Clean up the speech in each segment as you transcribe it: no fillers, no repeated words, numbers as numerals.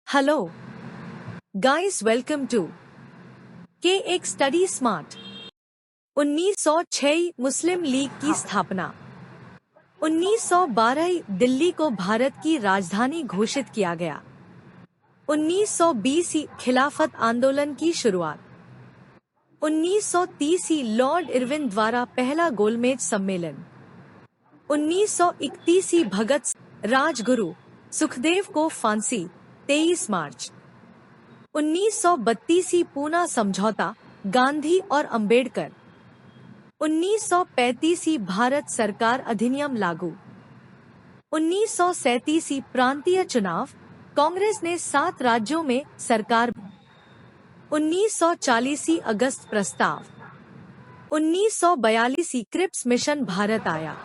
Hello guys, welcome to के एक study smart. 1906 मुस्लिम league की स्थापना। 1912 दिल्ली को भारत की राजधानी घोषित किया गया। 1920 खिलाफत आंदोलन की शुरुआत। 1930 लॉर्ड इरविन द्वारा पहला गोलमेज सम्मेलन। 1931 भगत सिंह, राजगुरु सुखदेव को फांसी 23 मार्च। 1932 पूना समझौता, गांधी और अंबेडकर। 1935 भारत सरकार अधिनियम लागू। 1937 प्रांतीय चुनाव, कांग्रेस ने 7 राज्यों में सरकार। 1940 अगस्त प्रस्ताव। 1942 क्रिप्स मिशन भारत आया।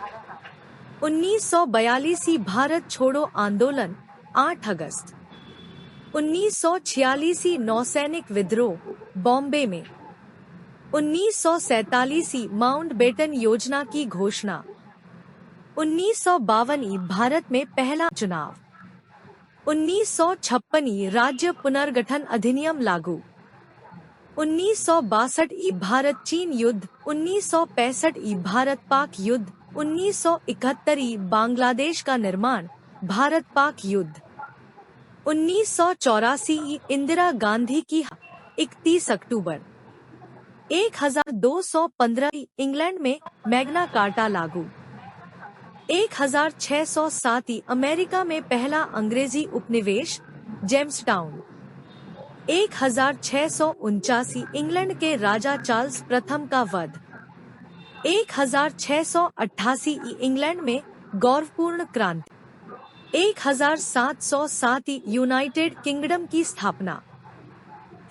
1942 भारत छोड़ो आंदोलन 8 अगस्त। 1946 नौसैनिक विद्रोह बॉम्बे में। 1947 माउंटबेटन योजना की घोषणा। 1952 भारत में पहला चुनाव। 1956 राज्य पुनर्गठन अधिनियम लागू। 1962 भारत चीन युद्ध। 1965 भारत पाक युद्ध। 1971 बांग्लादेश का निर्माण, भारत पाक युद्ध। 1984 इंदिरा गांधी की 31 अक्टूबर। 1215 इंग्लैंड में मैग्ना कार्टा लागू। 1607 अमेरिका में पहला अंग्रेजी उपनिवेश, जेम्सटाउन। 1649 इंग्लैंड के राजा चार्ल्स प्रथम का वध। 1688 इंग्लैंड में गौरवपूर्ण क्रांति। 1707 यूनाइटेड किंगडम की स्थापना।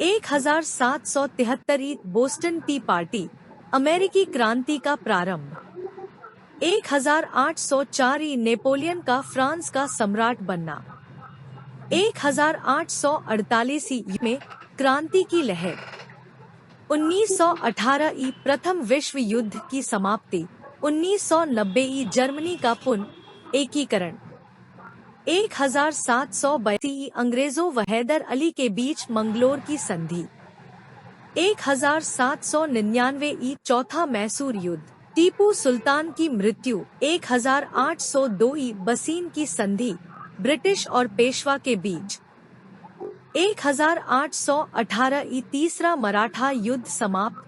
1773 बोस्टन टी पार्टी, अमेरिकी क्रांति का प्रारंभ। 1804 नेपोलियन का फ्रांस का सम्राट बनना। 1848 में क्रांति की लहर। 1918 प्रथम विश्व युद्ध की समाप्ति। 1990 जर्मनी का पुनः एकीकरण। 1782 अंग्रेजों व हैदर अली के बीच मंगलोर की संधि। 1799 चौथा मैसूर युद्ध, टीपू सुल्तान की मृत्यु। 1802 बसीन की संधि, ब्रिटिश और पेशवा के बीच। 1818 तीसरा मराठा युद्ध समाप्त,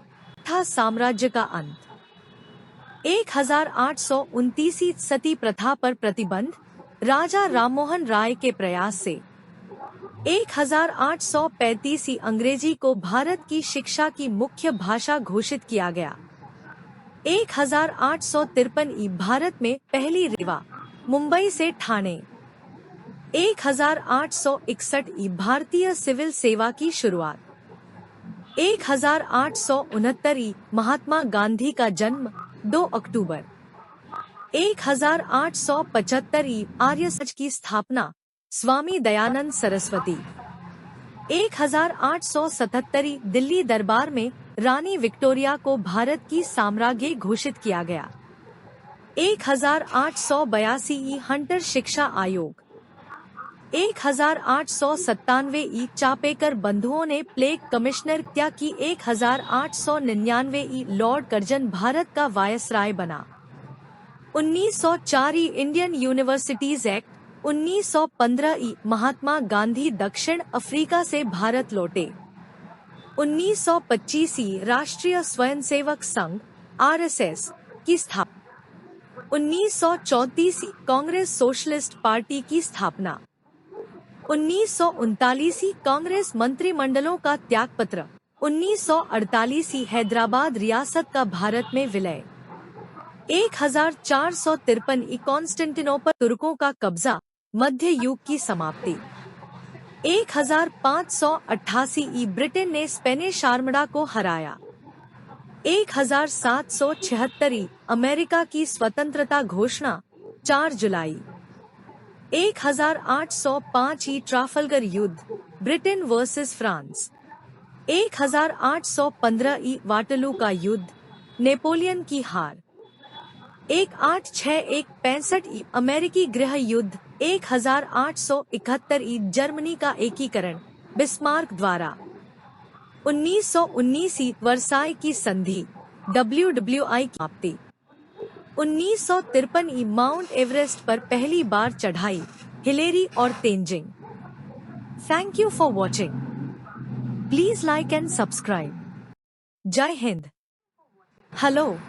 था साम्राज्य का अंत। 1829 सती प्रथा पर प्रतिबंध, राजा राममोहन राय के प्रयास से। 1835 अंग्रेजी को भारत की शिक्षा की मुख्य भाषा घोषित किया गया। 1853 भारत में पहली रेवा, मुंबई से ठाणे। 1861 भारतीय सिविल सेवा की शुरुआत। 1869 महात्मा गांधी का जन्म 2 अक्टूबर। 1875 आर्य समाज की स्थापना, स्वामी दयानंद सरस्वती। 1877 दिल्ली दरबार में रानी विक्टोरिया को भारत की साम्राज्ञी घोषित किया गया। 1882 हंटर शिक्षा आयोग। 1897 चापेकर बंधुओं ने प्लेग कमिश्नर हत्या की। 1899 लॉर्ड कर्जन भारत का वायसराय बना। 1904 Indian universities act. 1915 Mahatma Gandhi दक्षिण अफ्रीका से भारत लौटे। 1925 राष्ट्रीय स्वयंसेवक संघ (आरएसएस) की स्थापना। 1934 कांग्रेस सोशलिस्ट पार्टी की स्थापना। 1939 कांग्रेस मंत्रिमंडलों का त्यागपत्र। 1948 हैदराबाद रियासत का भारत में विलय। 1453 कॉन्स्टेंटिनोपल तुर्कों का कब्जा, मध्य युग की समाप्ति। 1588 ब्रिटेन ने स्पेनिश आर्मडा को हराया। 1776 अमेरिका की स्वतंत्रता घोषणा, 4 जुलाई। 1805 ट्राफल्गर युद्ध, ब्रिटेन वर्सेस फ्रांस। 1815 वाटरलू का युद्ध, नेपोलियन की हार। 1861 अमेरिकी गृह युद्ध, 1871 जर्मनी का एकीकरण बिस्मार्क द्वारा। 1919 वर्साई की संधि WWI की समाप्ति। 1953 माउंट एवरेस्ट पर पहली बार चढ़ाई हिलेरी और Tenzing. Thank you for watching. Please like and subscribe. जय हिंद। Hello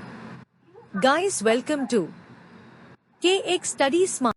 guys, welcome to KX Study Smart।